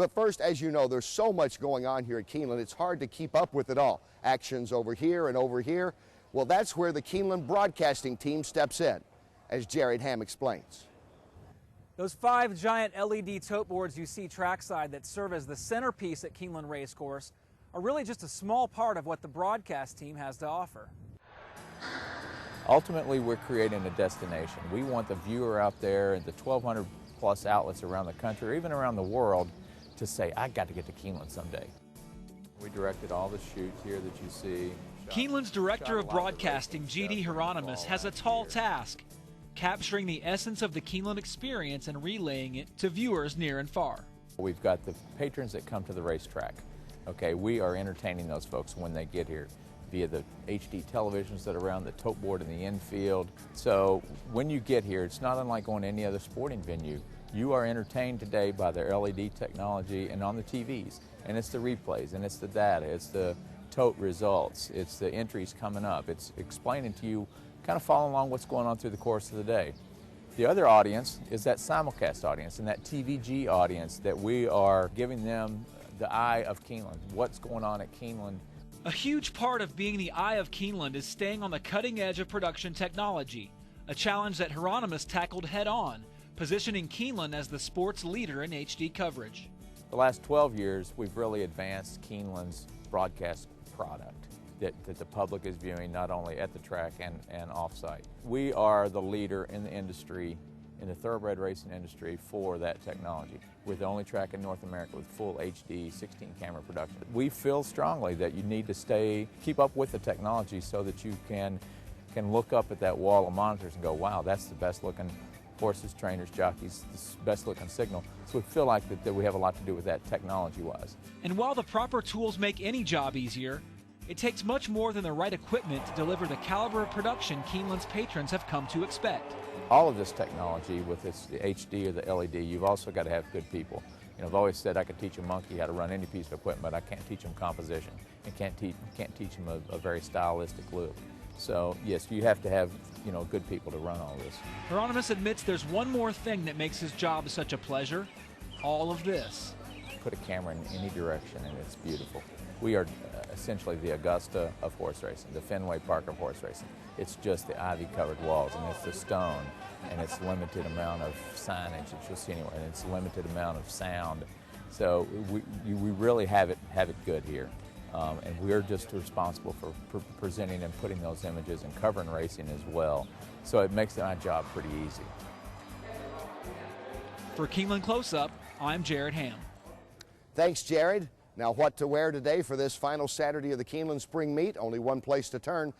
But first, as you know, there's so much going on here at Keeneland, it's hard to keep up with it all. Actions over here and over here. Well, that's where the Keeneland broadcasting team steps in, as Jared Hamm explains. Those 5 giant LED tote boards you see trackside that serve as the centerpiece at Keeneland Racecourse are really just a small part of what the broadcast team has to offer. Ultimately, we're creating a destination. We want the viewer out there and the 1,200 plus outlets around the country, or even around the world, to say, I got to get to Keeneland someday. We directed all the shoots here that you see. Keeneland's Director of Broadcasting, Jared Hieronymus, has a tall task, capturing the essence of the Keeneland experience and relaying it to viewers near and far. We've got the patrons that come to the racetrack. Okay, we are entertaining those folks when they get here via the HD televisions that are around the tote board in the infield. So when you get here, it's not unlike going to any other sporting venue. You are entertained today by their LED technology and on the TVs. And it's the replays, and it's the data, it's the tote results, it's the entries coming up. It's explaining to you, kind of following along what's going on through the course of the day. The other audience is that simulcast audience and that TVG audience that we are giving them the eye of Keeneland, what's going on at Keeneland. A huge part of being the eye of Keeneland is staying on the cutting edge of production technology, a challenge that Hieronymus tackled head on, positioning Keeneland as the sports leader in HD coverage. The last 12 years, we've really advanced Keeneland's broadcast product that the public is viewing not only at the track and off-site. We are the leader in the industry, in the thoroughbred racing industry, for that technology. We're the only track in North America with full HD 16-camera production. We feel strongly that you need to keep up with the technology so that you can look up at that wall of monitors and go, wow, that's the best looking horses, trainers, jockeys, the best looking signal. So we feel like that we have a lot to do with that technology-wise. And while the proper tools make any job easier, it takes much more than the right equipment to deliver the caliber of production Keeneland's patrons have come to expect. All of this technology, with the HD or the LED, you've also got to have good people. You know, I've always said I could teach a monkey how to run any piece of equipment, but I can't teach him composition. And can't teach him a very stylistic look. So yes, you have to have, you know, good people to run all this. Hieronymus admits there's one more thing that makes his job such a pleasure: all of this. Put a camera in any direction and it's beautiful. We are essentially the Augusta of horse racing, the Fenway Park of horse racing. It's just the ivy-covered walls, and it's the stone, and it's limited amount of signage that you'll see anywhere, and it's limited amount of sound. So we really have it good here. And we're just responsible for presenting and putting those images and covering racing as well. So it makes my job pretty easy. For Keeneland Close Up, I'm Jared Hamm. Thanks, Jared. Now, what to wear today for this final Saturday of the Keeneland Spring Meet? Only one place to turn.